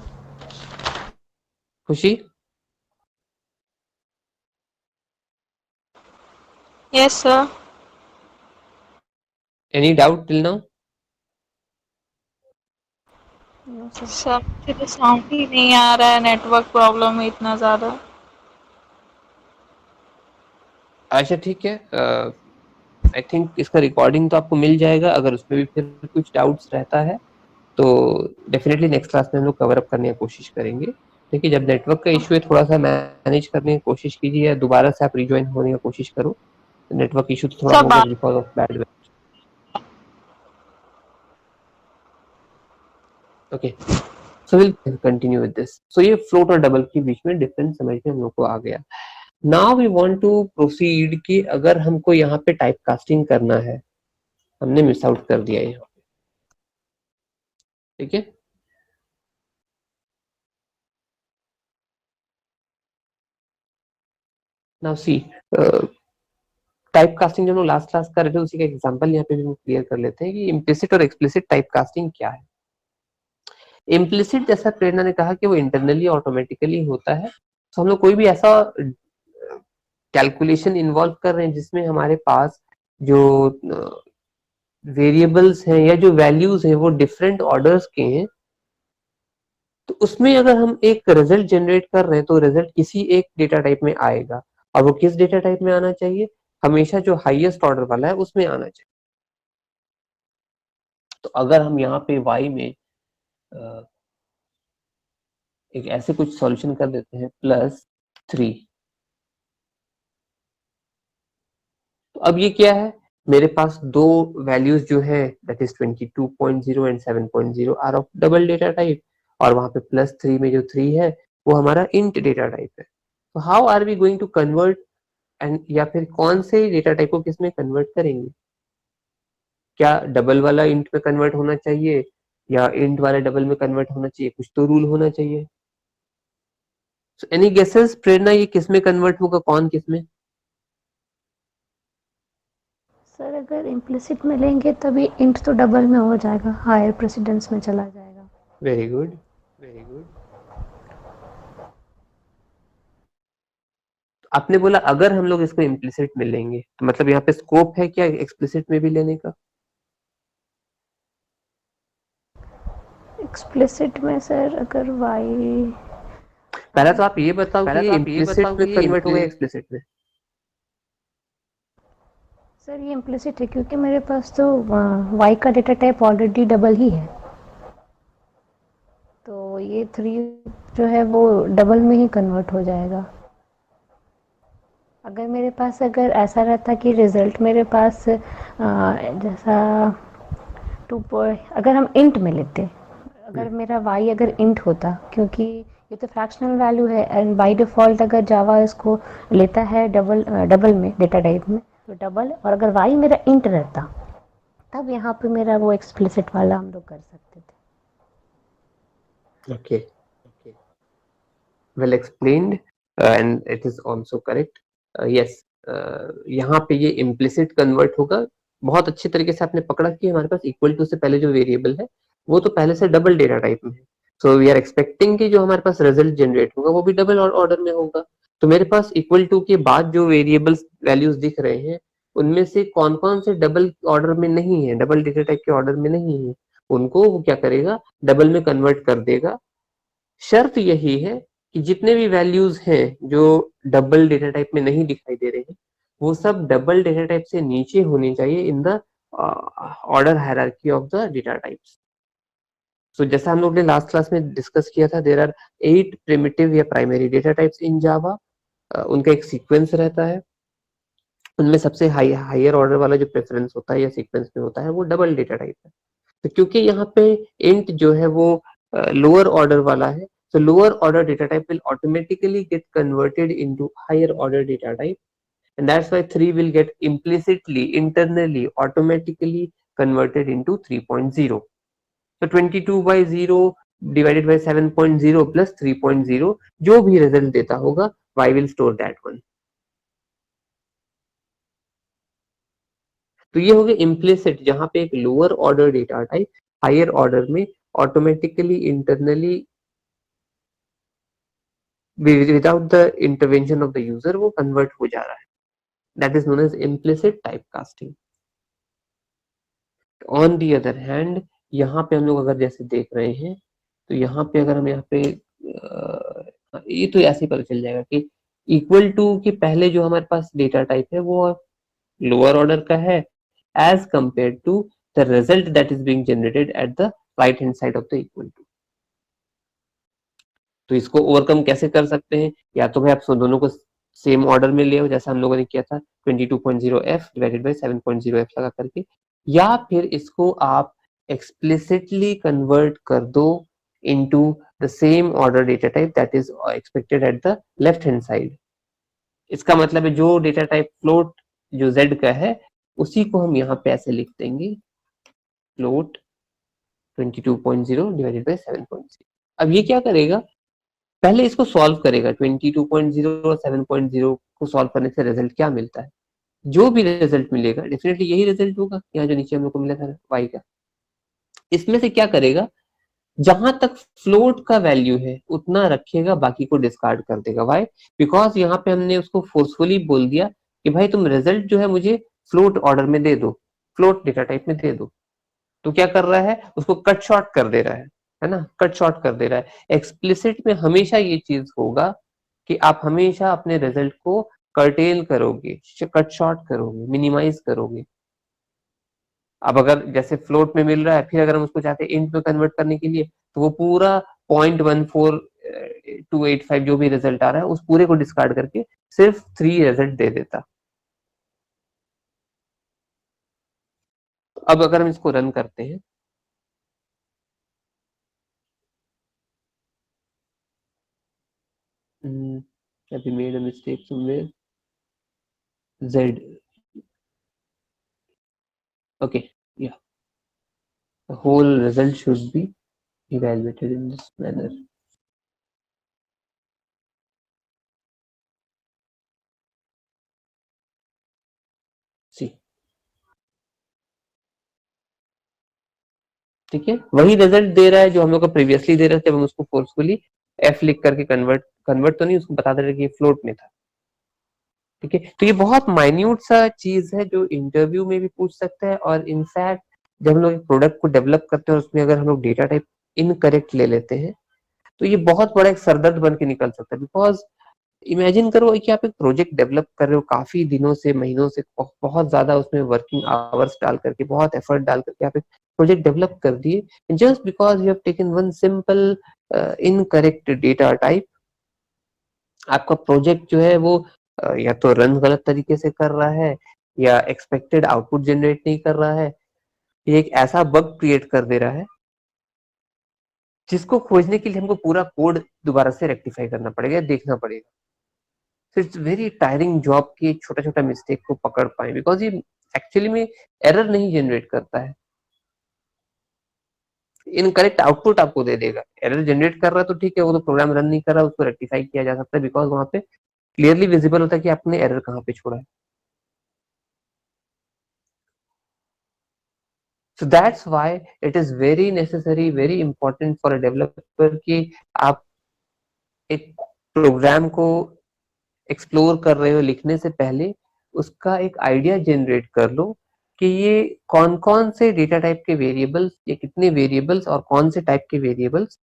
Khushi? Yes sir. Any doubt till now? No sir. Sir मुझे तो साउंड ही नहीं आ रहा है, नेटवर्क प्रॉब्लम है इतना ज़्यादा. अच्छा ठीक है. आई थिंक इसका रिकॉर्डिंग तो आपको मिल जाएगा. अगर उसमें भी फिर कुछ डाउट्स रहता है तो डेफिनेटली नेक्स्ट क्लास में हम लोग कवर अप करने की कोशिश करेंगे. देखिए, जब नेटवर्क का इशू है थोड़ा सा मैनेज करने की कोशिश कीजिए, या दोबारा से आप रिज्वाइन होने की कोशिश करो. नेटवर्क इशू तो थोड़ा सर हो गया बात because of bad. Okay, so will continue with this. So ये फ्लोट और डबल के बीच में डिफरेंस समझ में हम लोग को आ गया. Now we want to proceed कि अगर हमको यहाँ पे टाइप कास्टिंग करना है, हमने मिस आउट कर दिया यहाँ पे. ठीक है, नाउ सी, टाइप कास्टिंग जो हम लोग लास्ट क्लास कर रहे थे उसी का एग्जांपल यहाँ पे भी हम क्लियर कर लेते हैं कि इम्प्लिसिट और एक्सप्लिसिट टाइप कास्टिंग क्या है. इम्प्लिसिट, जैसा प्रेरणा ने कहा कि वो इंटरनली ऑटोमेटिकली होता है. तो हम लोग कोई भी ऐसा कैलकुलेशन इन्वॉल्व कर रहे हैं जिसमें हमारे पास जो वेरिएबल्स हैं या जो वैल्यूज हैं वो डिफरेंट ऑर्डर्स के हैं, तो उसमें अगर हम एक रिजल्ट जनरेट कर रहे हैं तो रिजल्ट किसी एक डेटा टाइप में आएगा. और वो किस डेटा टाइप में आना चाहिए? हमेशा जो हाईएस्ट ऑर्डर वाला है उसमें आना चाहिए. तो अगर हम यहाँ पे y में एक ऐसे कुछ सॉल्यूशन कर देते हैं +3, तो अब ये क्या है, मेरे पास दो वैल्यूज जो है that is 22.0 and 7.0 are of double data type, और वहां पे +3 में जो 3 है वो हमारा इंट डेटा टाइप है. तो how are we going to convert, and या फिर कौन से डेटा टाइप को किस में कन्वर्ट करेंगे? क्या डबल वाला इंट में कन्वर्ट होना चाहिए, या इंट वाला डबल में कन्वर्ट होना चाहिए? कुछ तो रूल होना चाहिए. सो एनी गेसेस प्रेरणा, ये किस में कन्वर्ट होगा, कौन किस में? सर अगर इम्प्लिसिट में लेंगे तभी इंट तो डबल में हो जाएगा, हायर प्रेसिडेंस में चला जाएगा. Very good, very good. आपने बोला अगर हम लोग इसको इम्प्लिसिट में लेंगे, तो मतलब यहाँ पे स्कोप है क्या एक्सप्लिसिट में भी लेने का? एक्सप्लिसिट में सर अगर वाई, पहले तो आप ये बताओ कि ये इम्प्लिसिट में कन्वर्ट होगा एक्सप्लिसिट में? सर ये इम्प्लिसिट है क्योंकि मेरे पास तो वाई का डेटा टाइप ऑलरेडी डबल ही है, तो ये 3 जो है वो डबल में ही कन्वर्ट हो जाएगा. अगर मेरे पास अगर ऐसा रहता कि रिज़ल्ट मेरे पास जैसा अगर हम इंट में लेते, अगर मेरा y अगर इंट होता, क्योंकि ये तो फ्रैक्शनल वैल्यू है एंड बाय डिफ़ॉल्ट अगर जावा इसको लेता है डबल में डेटा टाइप में, तो डबल, और अगर वाई मेरा इंट रहता तब यहाँ पे मेरा वो एक्सप्लिसिट वाला हम लोग कर सकते थे। Okay, well explained, and it is also correct. Yes, यहाँ पे ये implicit convert होगा। बहुत अच्छे तरीके से आपने पकड़ा कि हमारे पास इक्वल टू से पहले जो वेरिएबल है वो तो पहले से डबल डेटा टाइप में है, सो वी आर एक्सपेक्टिंग कि जो हमारे पास रिजल्ट जनरेट होगा वो भी डबल ऑर्डर में होगा। तो मेरे पास इक्वल टू के बाद जो वेरिएबल्स वैल्यूज दिख रहे हैं उनमें से कौन कौन से डबल ऑर्डर में नहीं है, डबल डेटा टाइप के ऑर्डर में नहीं है, उनको वो क्या करेगा, डबल में कन्वर्ट कर देगा। शर्त यही है कि जितने भी वैल्यूज हैं जो डबल डेटा टाइप में नहीं दिखाई दे रहे हैं वो सब डबल डेटा टाइप से नीचे होने चाहिए in the order hierarchy of the data types. So जैसा हम लोग ने लास्ट क्लास में डिस्कस किया था, देयर आर 8 प्रिमिटिव या प्राइमरी डेटा टाइप्स इन जावा। उनका एक सीक्वेंस रहता है, उनमें सबसे हायर ऑर्डर वाला जो प्रेफरेंस होता है या सीक्वेंस में होता है वो डबल डेटा टाइप है। तो क्योंकि यहाँ पे इंट जो है वो लोअर ऑर्डर वाला है, so lower order data type will automatically get converted into higher order data type, and that's why 3 will get implicitly internally automatically converted into 3.0. So 22 by 0 divided by 7.0 plus 3.0 जो भी रिजल्ट देता होगा y will store that one. तो ये हो गया implicit, जहां पे एक lower order data type higher order में automatically internally without the intervention of the user वो convert हो जा रहा है, that is known as implicit typecasting. On the other hand, यहाँ पे हम लोग अगर जैसे देख रहे हैं तो यहाँ पे अगर हम यहाँ पे ये तो ऐसे ही पता चल जाएगा कि इक्वल टू के पहले जो हमारे पास डेटा टाइप है वो लोअर ऑर्डर का है as compare to the result that is being generated at the right hand side of the equal to. तो इसको ओवरकम कैसे कर सकते हैं, या तो भाई आप दोनों को सेम ऑर्डर में ले आओ जैसा हम लोगों ने किया था 22.0f डिवाइडेड बाय 7.0f लगा करके, या फिर इसको आप एक्सप्लिसिटली कन्वर्ट कर दो into the same order data type that is expected at the left hand side. इसका मतलब है जो डेटा टाइप फ्लोट जो z का है उसी को हम यहाँ पे ऐसे लिख देंगे फ्लोट 22.0 डिवाइडेड बाय 7.0। अब ये क्या करेगा, पहले इसको सॉल्व करेगा 22.0 और 7.0 को सॉल्व करने से रिजल्ट क्या मिलता है, जो भी रिजल्ट मिलेगा डेफिनेटली यही रिजल्ट होगा यहाँ जो नीचे हम लोग को मिला था y का। इसमें से क्या करेगा, जहां तक फ्लोट का वैल्यू है उतना रखेगा, बाकी को डिस्कार्ड कर देगा। वाई, बिकॉज यहाँ पे हमने उसको फोर्सफुली बोल दिया कि भाई तुम रिजल्ट जो है मुझे फ्लोट ऑर्डर में दे दो, फ्लोट डेटा टाइप में दे दो। तो क्या कर रहा है, उसको कट शॉर्ट कर दे रहा है ना, कट शॉर्ट कर दे रहा है। एक्सप्लिसिट में हमेशा ये चीज होगा कि आप हमेशा अपने रिजल्ट को कर्टेल करोगे, कट शॉर्ट करोगे, मिनिमाइज करोगे। अब अगर जैसे फ्लोट में मिल रहा है, फिर अगर हम उसको चाहते हैं इंट में कन्वर्ट करने के लिए, तो वो पूरा 0.14285 जो भी रिजल्ट आ रहा है उस पूरे को डिस्कार्ड करके सिर्फ 3 रिजल्ट दे देता। अब अगर हम इसको रन करते हैं, have we made a mistake somewhere? Z. Okay, yeah. The whole result should be evaluated in this manner. See. ठीक है, वही रिजल्ट दे रहा है जो हम लोग को प्रीवियसली दे रहा था, जब हम उसको फोर्सफुली f लिख करके कन्वर्ट तो नहीं, उसको बता दे रहे कि ये फ्लोट में था। ठीक है, तो ये बहुत माइन्यूट सा चीज है जो इंटरव्यू में भी पूछ सकता है, और इनफैक्ट जब हम लोग एक प्रोडक्ट को डेवलप करते हैं और उसमें अगर हम लोग डेटा टाइप इनकरेक्ट ले लेते हैं तो ये बहुत बड़ा एक सरदर्द बन के निकल सकता है। बिकॉज इमेजिन करो कि आप एक प्रोजेक्ट डेवलप कर रहे हो काफी दिनों से, महीनों से, बहुत ज्यादा उसमें वर्किंग आवर्स डाल करके, बहुत एफर्ट डाल करके आप एक प्रोजेक्ट डेवलप कर दिए, just because you have taken one simple incorrect data type, आपका प्रोजेक्ट जो है वो या तो रन गलत तरीके से कर रहा है या एक्सपेक्टेड आउटपुट जनरेट नहीं कर रहा है, ये एक ऐसा बग क्रिएट कर दे रहा है जिसको खोजने के लिए हमको पूरा कोड दोबारा से रेक्टिफाई करना पड़ेगा, देखना पड़ेगा। So it's very tiring job कि छोटा छोटा मिस्टेक को पकड़ पाए, बिकॉज ये एक्चुअली में एरर नहीं जनरेट करता है, इनकरेक्ट आउटपुट आपको दे देगा। एरर जनरेट कर रहा है तो ठीक है, वो तो प्रोग्राम रन नहीं कर रहा, उसको रेक्टिफाई किया जा सकता है, बिकॉज वहां पे क्लियरली विजिबल होता है कि आपने एरर कहाँ पे छोड़ा है। So that's why it is very necessary, very important for a developer कि आप एक प्रोग्राम को एक्सप्लोर कर रहे हो लिखने से पहले उसका एक आइडिया जनरेट कर लो कि ये कौन कौन से डेटा टाइप के वेरिएबल्स, ये कितने वेरिएबल्स और कौन से टाइप के वेरिएबल्स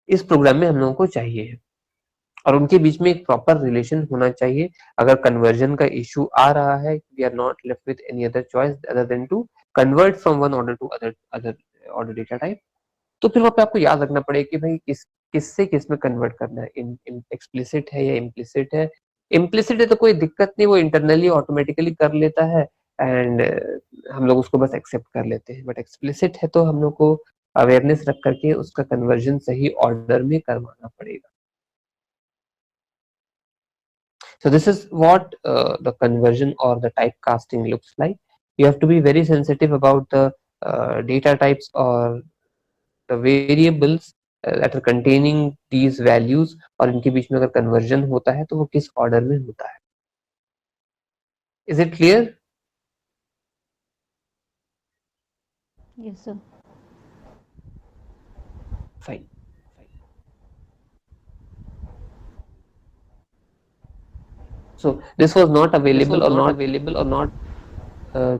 इस प्रोग्राम में हम लोगों को चाहिए, और उनके बीच में एक प्रॉपर रिलेशन होना चाहिए। अगर कन्वर्जन का इशू आ रहा है, we are not left with any other choice other than to convert from one order to other other order data type, तो फिर वहां पे आपको याद रखना पड़ेगा कि भाई किससे किस में कन्वर्ट करना है, एक्सप्लिसिट है या इम्प्लिसिट है। इम्प्लिसिट है तो कोई दिक्कत नहीं, वो इंटरनली ऑटोमेटिकली कर लेता है एंड हम लोग उसको बस एक्सेप्ट कर लेते हैं, बट एक्सप्लिसिट है तो हम लोग को अवेयरनेस रख करके उसका कन्वर्जन सही ऑर्डर में करवाना पड़ेगा। So this is what the conversion or the typecasting looks like. You have to be very sensitive about the data types or the variables that are containing these values, और इनके बीच में अगर conversion होता है तो वो किस order में होता है। Is it clear? Yes, sir. Fine. So this was not available or not uh,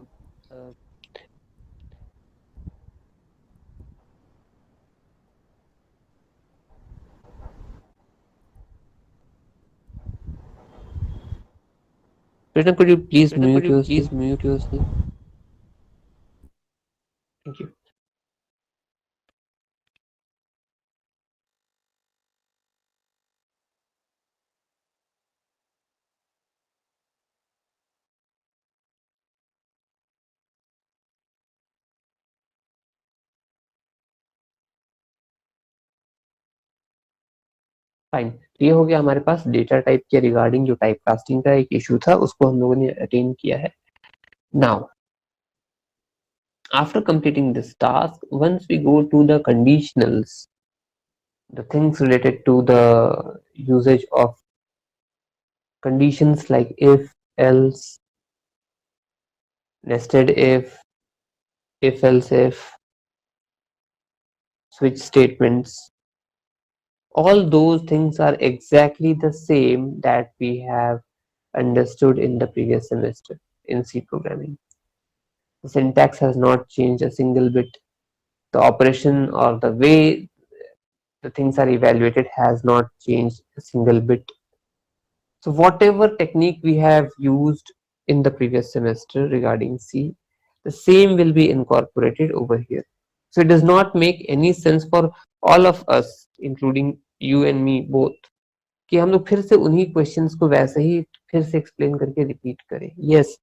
Pritam, could you please mute yourself? Thank you. Fine, तो ये हो गया हमारे पास डेटा टाइप के रिगार्डिंग जो टाइप कास्टिंग का एक इशू था, उसको हम लोगों ने अटेन किया है। Now after completing this task, once we go to the conditionals, the things related to the usage of conditions like if, else, nested if else if, switch statements, all those things are exactly the same that we have understood in the previous semester in C programming. The syntax has not changed a single bit. The operation or the way the things are evaluated has not changed a single bit. So whatever technique we have used in the previous semester regarding C, the same will be incorporated over here. So it does not make any sense for all of us, including you and me both, कि हम लोग फिर से उन्हीं क्वेश्चंस को वैसे ही फिर से एक्सप्लेन करके रिपीट करें। यस,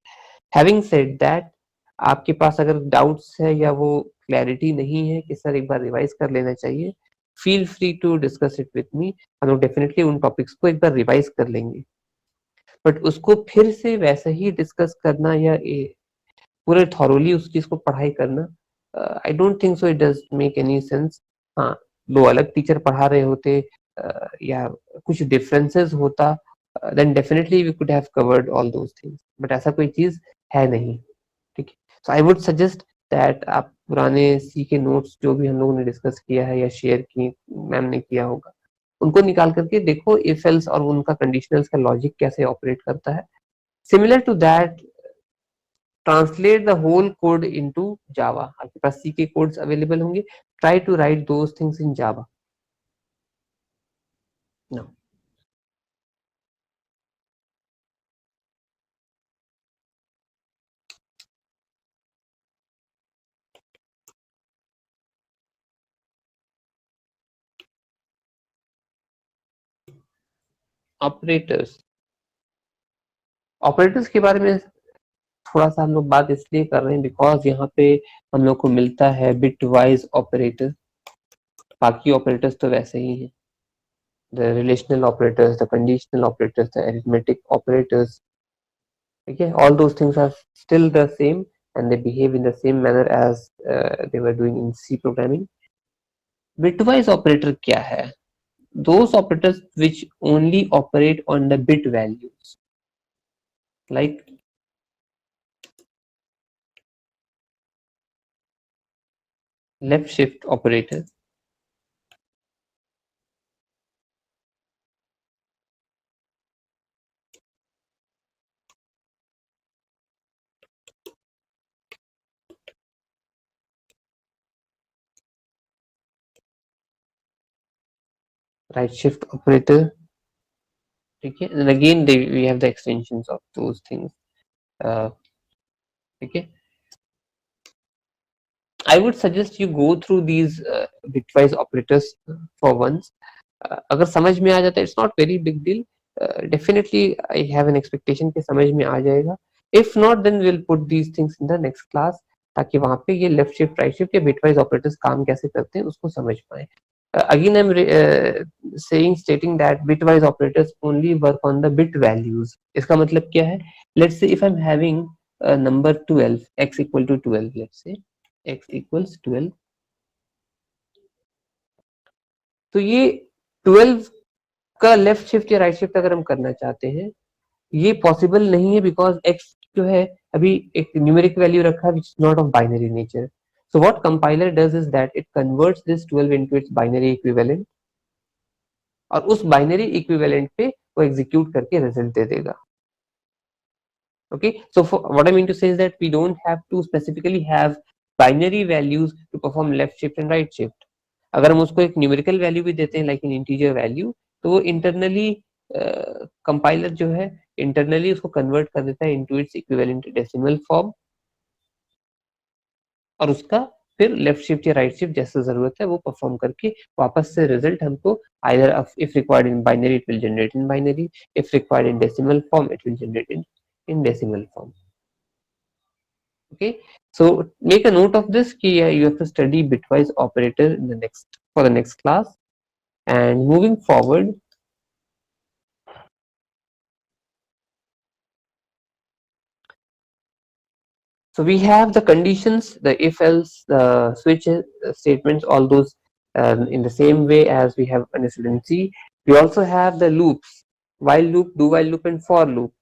हैविंग सेड दैट, आपके पास अगर डाउट्स है या वो क्लैरिटी नहीं है कि सर एक बार रिवाइज कर लेना चाहिए, feel free to discuss it with me. हम लोग डेफिनेटली उन टॉपिक्स को एक बार रिवाइज कर लेंगे, बट उसको फिर से वैसे ही डिस्कस करना या पूरे थॉरोली उस चीज को पढ़ाई करना, I don't think so, it does make any sense. हाँ, दो अलग टीचर पढ़ा रहे होते या कुछ डिफरेंसेस होता, then definitely we could have covered all those things, but ऐसा कोई चीज है नहीं। ठीक है, so I would suggest that आप पुराने सी के नोट्स जो भी हम लोगों ने डिस्कस किया है या शेयर की मैम ने किया होगा, उनको निकाल करके देखो इफ एल्स और उनका कंडीशनल्स का लॉजिक कैसे ऑपरेट करता है। Similar to that, translate the whole code into Java. आपके पास सी के कोड्स अवेलेबल होंगे, try to write those things in Java. No, operators, operators के बारे में थोड़ा सा हम लोग बात इसलिए कर रहे हैं बिकॉज यहाँ पे हम लोग को मिलता है बिट वाइज ऑपरेटर। बाकी ऑपरेटर्स तो वैसे ही हैं, the relational operators, the conditional operators, the arithmetic operators, ठीक है, all those things are still the same and they behave in the same manner as they were doing in C programming. Bitwise operator क्या है? Those operators which only operate on the bit values, like left shift operator, right shift operator, ठीक है, and again we have the extensions of those things, uh, ठीक है. I would suggest you go through these bitwise operators for once. अगर समझ में आ जाता है, it's not very big deal. Definitely I have an expectation कि समझ में आ जाएगा. If not, then we'll put these things in the next class ताकि वहाँ पे ये लेफ्ट शिफ्ट राइट शिफ्ट या बिटवाइज ऑपरेटर्स काम कैसे करते हैं उसको समझ पाए. Again I'm saying stating that bitwise operators only work on the bit values. इसका मतलब क्या है? Let's say if I'm having number 12, x equal to 12, let's say x equals 12, तो ये 12 का लेफ्ट शिफ्ट या राइट शिफ्ट अगर हम करना चाहते हैं, ये पॉसिबल नहीं है बिकॉज x जो है अभी एक न्यूमेरिक वैल्यू रखा है which is not of binary nature. So what compiler does is that it converts this 12 into its binary equivalent और उस बाइनरी इक्विवेलेंट पे वो एग्जीक्यूट करके रिजल्ट दे देगा. Okay, so what I mean to say is that we don't have to specifically have binary values to perform left shift and right shift. अगर हम उसको एक न्यूमेरिकल वैल्यू भी देते हैं लाइक इन इंटीजर वैल्यू, तो वो इंटरनली कंपाइलर जो है इंटरनली उसको कन्वर्ट कर देता है into its equivalent decimal form और उसका फिर लेफ्ट शिफ्ट या राइट शिफ्ट जैसे जरूरत है वो परफॉर्म करके वापस से रिजल्ट हमको either if required in binary it will generate in binary, if required in decimal form it will generate in decimal form. Okay, so make a note of this कि you have to study bitwise operator in the next for the next class. And moving forward, so we have the conditions, the if else, the switch statements, all those in the same way as we have understood in C. We also have the loops, while loop, do while loop and for loop.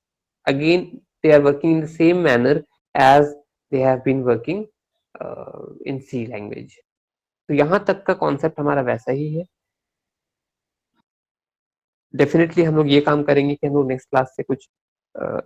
Again they are working in the same manner as they have been working in C language. तो यहाँ तक का कॉन्सेप्ट हमारा वैसा ही है. डेफिनेटली हम लोग ये काम करेंगे कि हम लोग नेक्स्ट क्लास से कुछ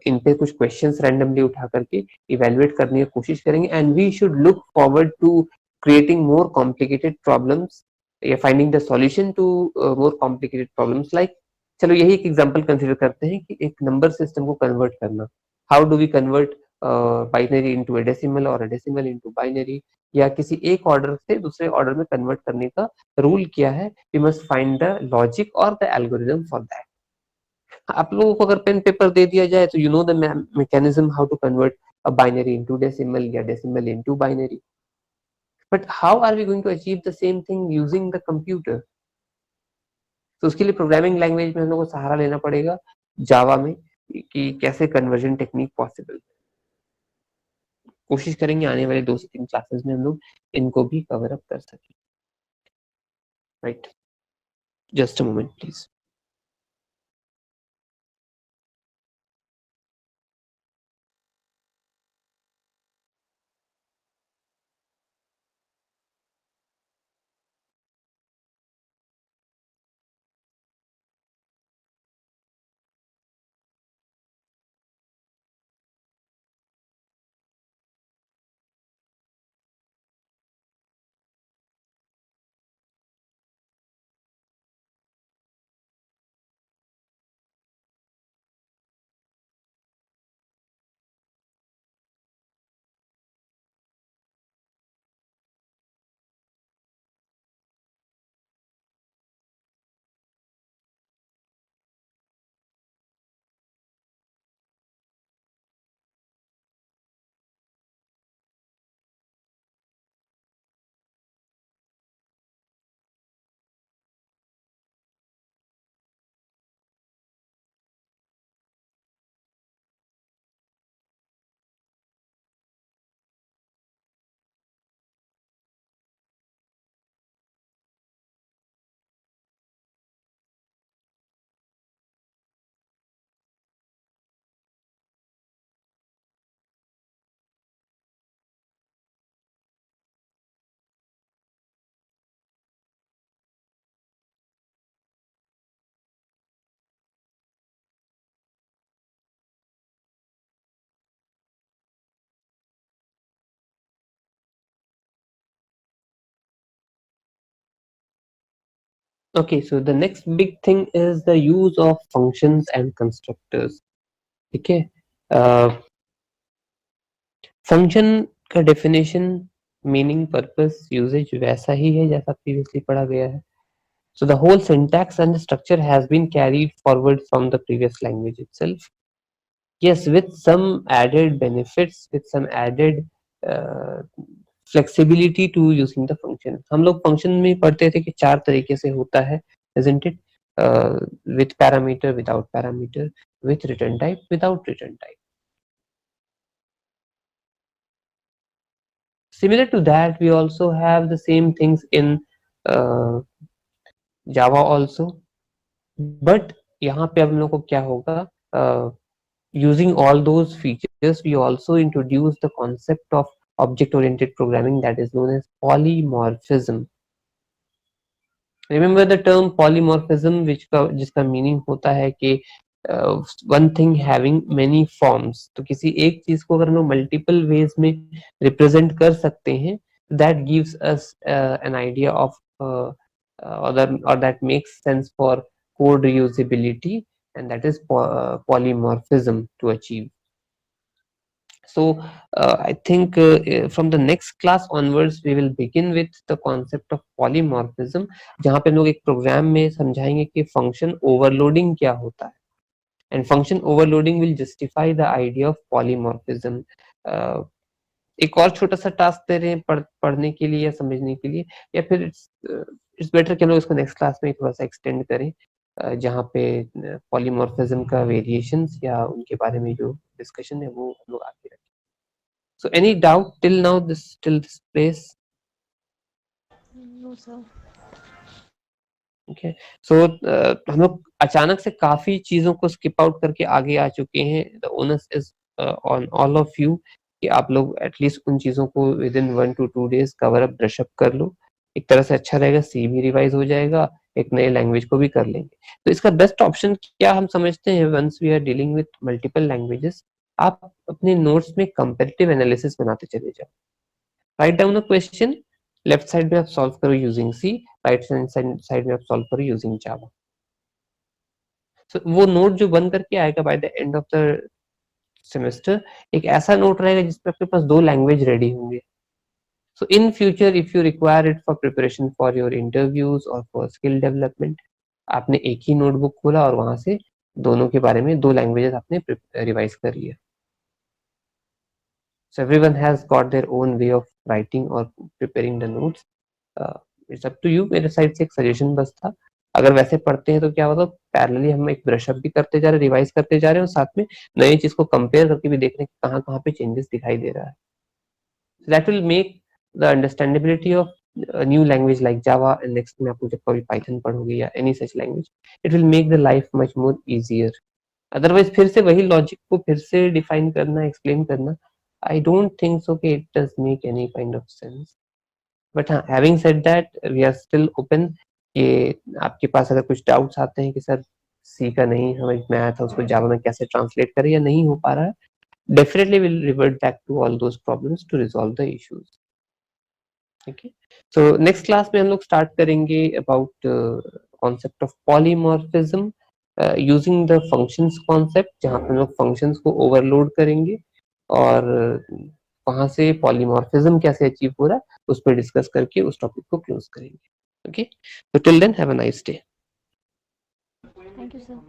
इन पे कुछ क्वेश्चंस रैंडमली उठा करके इवेलुएट करने की कोशिश करेंगे and we should look forward to creating more complicated problems या finding the solution to more complicated problems. Like चलो यही एक एग्जांपल कंसीडर करते हैं कि एक नंबर सिस्टम को कन्वर्ट करना. How do we convert binary into a decimal और अ डेसिमल इनटू बाइनरी, या किसी एक ऑर्डर से दूसरे ऑर्डर में कन्वर्ट करने का रूल क्या है. We must find the logic और द एल्गोरिदम फॉर दैट. आप लोगों को अगर पेन पेपर दे दिया जाए तो you know the mechanism how to convert a binary into decimal या decimal into binary, but how are we going to achieve the same thing using the computer? तो उसके लिए प्रोग्रामिंग लैंग्वेज में हम लोग को सहारा लेना पड़ेगा जावा में कि कैसे कन्वर्जन टेक्निक पॉसिबल. कोशिश करेंगे आने वाले 2 से 3 क्लासेस में हम लोग इनको भी कवर अप कर सकें. Right, just a moment please. Okay, so the next big thing is the use of functions and constructors. ठीक है, फंक्शन का डेफिनेशन, मीनिंग, पर्पस, यूजेज वैसा ही है जैसा प्रीवियसली पढ़ा गया है. So the whole syntax and the structure has been carried forward from the previous language itself. Yes, with some added benefits, with some added uh, flexibility to using the function. हम लोग function में पढ़ते थे कि 4 तरीके से होता है, isn't it? With parameter, without parameter, with return type, without return type. Similar to that, we also have the same things in uh, Java also. But यहाँ पे हम लोग को क्या होगा, using all those features, we also introduce the concept of object-oriented programming that is known as polymorphism. Remember the term polymorphism, जिसका मीनिंग होता है कि one thing having many forms. तो किसी एक चीज को अगर हम लोग मल्टीपल वेज में रिप्रेजेंट कर सकते हैं, that gives us an idea of or that makes sense for code reusability, and that is polymorphism to achieve. So I think from the next class onwards we will begin with the concept of polymorphism, जहाँ पे हम लोग एक प्रोग्राम में समझाएंगे कि फंक्शन ओवरलोडिंग क्या होता है, and function overloading will justify the idea of polymorphism. एक और छोटा सा टास्क दे रहे हैं पढ़ने के लिए या समझने के लिए, या फिर इट्स बेटर कि हम लोग इसको नेक्स्ट क्लास में थोड़ा सा एक्सटेंड करें, जहाँ पे पॉलीमॉर्फिज्म का वेरिएशंस या उनके बारे में जो डिस्कशन है वो हम लोग आगे रखें. So any doubt till now, till this place? No, sir. Okay. So हम लोग अचानक से काफी चीजों को स्किप आउट करके आगे आ चुके हैं. The onus is on all of you कि आप लोग एटलीस्ट उन चीजों को with in 1 to 2 days cover up brush up कर लो. एक तरह से अच्छा रहेगा, सी भी रिवाइज हो जाएगा, एक नए लैंग्वेज को भी कर लेंगे. तो इसका बेस्ट ऑप्शन क्या हम समझते हैं, once we are dealing with multiple languages, आप अपने नोट्स में कंपैरेटिव एनालिसिस बनाते चले जाओ. Write down the question, left side में आप सॉल्व करो यूजिंग सी, राइट साइड में आप सॉल्व करो यूजिंग जावा. सो वो नोट जो बन करके आएगा by the end of the semester, एक ऐसा नोट रहेगा जिसमें आपके पास 2 लैंग्वेज रेडी होंगे. So in future, if you require it for preparation for your interviews or for skill development, आपने एक ही नोटबुक खोला और वहां से दोनों के बारे में 2 लैंग्वेजेस आपने रिवाइज कर लिया. So everyone has got their own way of writing or preparing the notes. It's up to you. मेरे साइड से एक सजेशन बस था, अगर वैसे पढ़ते हैं तो क्या होगा, पैरेलली हम एक ब्रश अप भी करते जा रहे हैं, रिवाइज करते जा रहे हैं, और साथ में नई चीज को कंपेयर करके भी देख रहे हैं कि कहाँ कहाँ पे चेंजेस दिखाई दे रहा है. So that will make the understandability of a new language like Java, and next में आप जब कभी Python पढ़ोगे या any such language, it will make the life much more easier. Otherwise फिर से वही लॉजिक को फिर से डिफाइन करना, एक्सप्लेन करना, I don't think so कि it does make any kind of sense. But हाँ, having said that, we are still open कि आपके पास अगर कुछ डाउट्स आते हैं कि सर सी का नहीं समझ में आया था, उसको जावा में कैसे ट्रांसलेट करें या नहीं हो पा रहा है, definitely we'll revert back to all those problems to resolve the issues. Okay. So next class में हम लोग start करेंगे about concept of polymorphism using the functions concept, जहाँ पे हम लोग functions को overload करेंगे और वहां से polymorphism कैसे अचीव हो रहा है उस पर डिस्कस करके उस टॉपिक को क्लोज करेंगे. Okay. So till then, have a nice day. Thank you, sir.